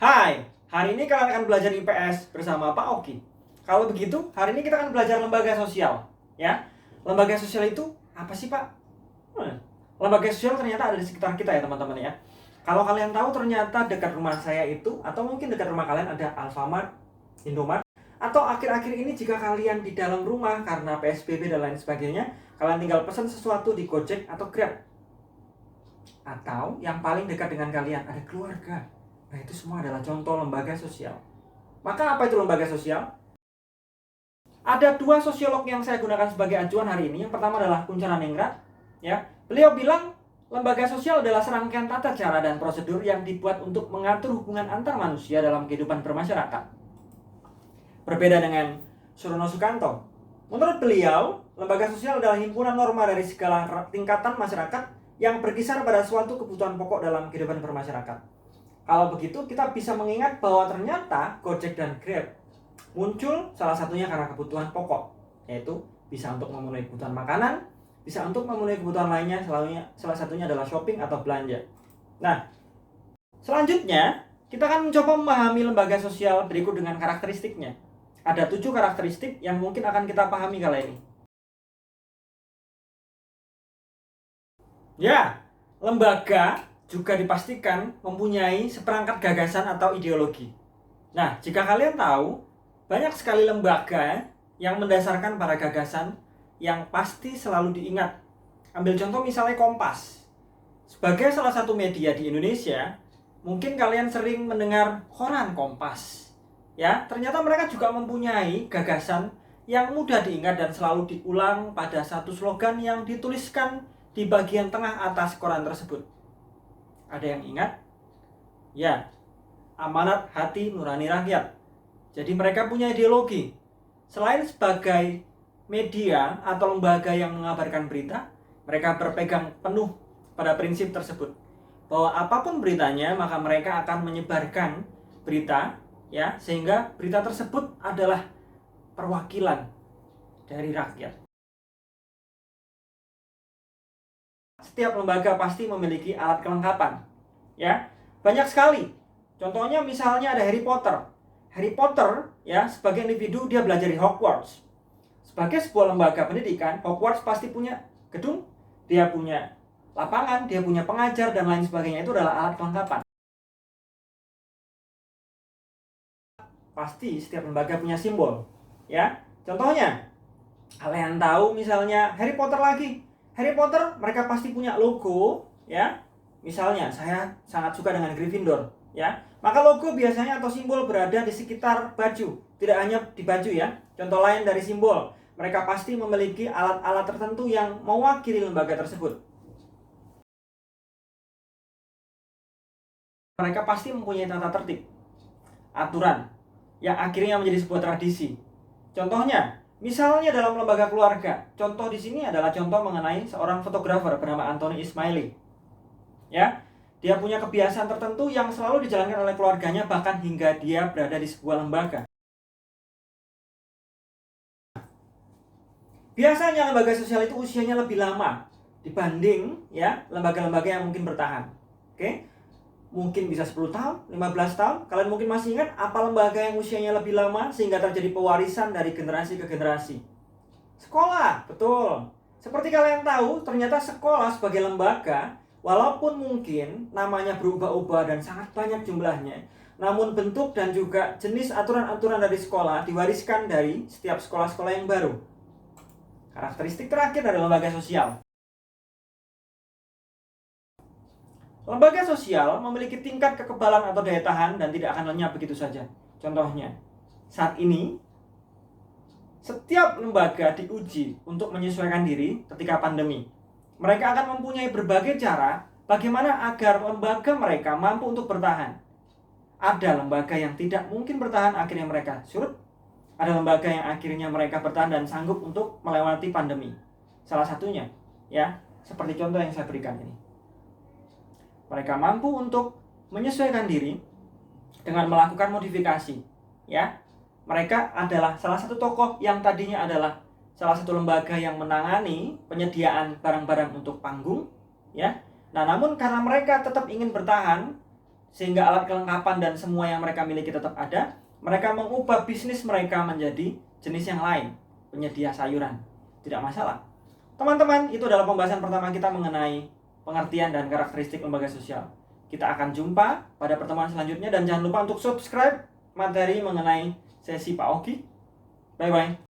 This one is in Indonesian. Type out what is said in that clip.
Hai, hari ini kalian akan belajar IPS bersama Pak Oki. Kalau begitu, hari ini kita akan belajar lembaga sosial. Ya, lembaga sosial itu apa sih, Pak? Lembaga sosial ternyata ada di sekitar kita ya, teman-teman ya. Kalau kalian tahu, ternyata dekat rumah saya itu, atau mungkin dekat rumah kalian ada Alfamart, Indomart, atau akhir-akhir ini jika kalian di dalam rumah karena PSBB dan lain sebagainya, kalian tinggal pesan sesuatu di Gojek atau Grab. Atau yang paling dekat dengan kalian ada keluarga. Nah, itu semua adalah contoh lembaga sosial. Maka apa itu lembaga sosial? Ada dua sosiolog yang saya gunakan sebagai acuan hari ini. Yang pertama adalah Kuncharaningrat. Ya, beliau bilang lembaga sosial adalah serangkaian tata cara dan prosedur yang dibuat untuk mengatur hubungan antar manusia dalam kehidupan bermasyarakat. Berbeda dengan Surono Sukanto. Menurut beliau, lembaga sosial adalah himpunan norma dari segala tingkatan masyarakat yang berkisar pada suatu kebutuhan pokok dalam kehidupan bermasyarakat. Kalau begitu, kita bisa mengingat bahwa ternyata Gojek dan Grab muncul salah satunya karena kebutuhan pokok, yaitu bisa untuk memenuhi kebutuhan makanan, bisa untuk memenuhi kebutuhan lainnya, salah satunya adalah shopping atau belanja. Nah, selanjutnya kita akan mencoba memahami lembaga sosial berikut dengan karakteristiknya. Ada 7 karakteristik yang mungkin akan kita pahami kali ini. Ya, lembaga juga dipastikan mempunyai seperangkat gagasan atau ideologi. Nah, jika kalian tahu, banyak sekali lembaga yang mendasarkan para gagasan yang pasti selalu diingat. Ambil contoh misalnya Kompas. Sebagai salah satu media di Indonesia, mungkin kalian sering mendengar koran Kompas. Ya, ternyata mereka juga mempunyai gagasan yang mudah diingat dan selalu diulang pada satu slogan yang dituliskan di bagian tengah atas koran tersebut. Ada yang ingat? Ya, amanat hati nurani rakyat. Jadi mereka punya ideologi. Selain sebagai media atau lembaga yang mengabarkan berita, mereka berpegang penuh pada prinsip tersebut. Bahwa apapun beritanya, maka mereka akan menyebarkan berita, ya, sehingga berita tersebut adalah perwakilan dari rakyat. Setiap lembaga pasti memiliki alat kelengkapan. Ya, banyak sekali. Contohnya misalnya ada Harry Potter. Harry Potter, ya, sebagai individu dia belajar di Hogwarts. Sebagai sebuah lembaga pendidikan, Hogwarts pasti punya gedung, dia punya lapangan, dia punya pengajar dan lain sebagainya. Itu adalah alat kelengkapan. Pasti setiap lembaga punya simbol, ya. Contohnya, kalian tahu misalnya Harry Potter lagi. Harry Potter mereka pasti punya logo, ya. Misalnya saya sangat suka dengan Gryffindor, ya. Maka logo biasanya atau simbol berada di sekitar baju, tidak hanya di baju ya. Contoh lain dari simbol, mereka pasti memiliki alat-alat tertentu yang mewakili lembaga tersebut. Mereka pasti mempunyai tata tertib, aturan yang akhirnya menjadi sebuah tradisi. Contohnya, misalnya dalam lembaga keluarga. Contoh di sini adalah contoh mengenai seorang fotografer bernama Anthony Ismaili. Ya, dia punya kebiasaan tertentu yang selalu dijalankan oleh keluarganya bahkan hingga dia berada di sebuah lembaga. Biasanya lembaga sosial itu usianya lebih lama dibanding ya lembaga-lembaga yang mungkin bertahan. Oke? Mungkin bisa 10 tahun, 15 tahun. Kalian mungkin masih ingat apa lembaga yang usianya lebih lama sehingga terjadi pewarisan dari generasi ke generasi? Sekolah, betul. Seperti kalian tahu, ternyata sekolah sebagai lembaga, walaupun mungkin namanya berubah-ubah dan sangat banyak jumlahnya, namun bentuk dan juga jenis aturan-aturan dari sekolah diwariskan dari setiap sekolah-sekolah yang baru. Karakteristik terakhir dari lembaga sosial. Lembaga sosial memiliki tingkat kekebalan atau daya tahan dan tidak akan lenyap begitu saja. Contohnya, saat ini setiap lembaga diuji untuk menyesuaikan diri ketika pandemi. Mereka akan mempunyai berbagai cara bagaimana agar lembaga mereka mampu untuk bertahan. Ada lembaga yang tidak mungkin bertahan, akhirnya mereka surut. Ada lembaga yang akhirnya mereka bertahan dan sanggup untuk melewati pandemi. Salah satunya, ya, seperti contoh yang saya berikan ini. Mereka mampu untuk menyesuaikan diri dengan melakukan modifikasi, ya. Mereka adalah salah satu tokoh yang tadinya adalah salah satu lembaga yang menangani penyediaan barang-barang untuk panggung, ya. Nah, namun karena mereka tetap ingin bertahan sehingga alat kelengkapan dan semua yang mereka miliki tetap ada, mereka mengubah bisnis mereka menjadi jenis yang lain, penyedia sayuran. Tidak masalah. Teman-teman, itu adalah pembahasan pertama kita mengenai pengertian dan karakteristik lembaga sosial. Kita akan jumpa pada pertemuan selanjutnya dan jangan lupa untuk subscribe materi mengenai sesi Pak Ogi. Bye-bye.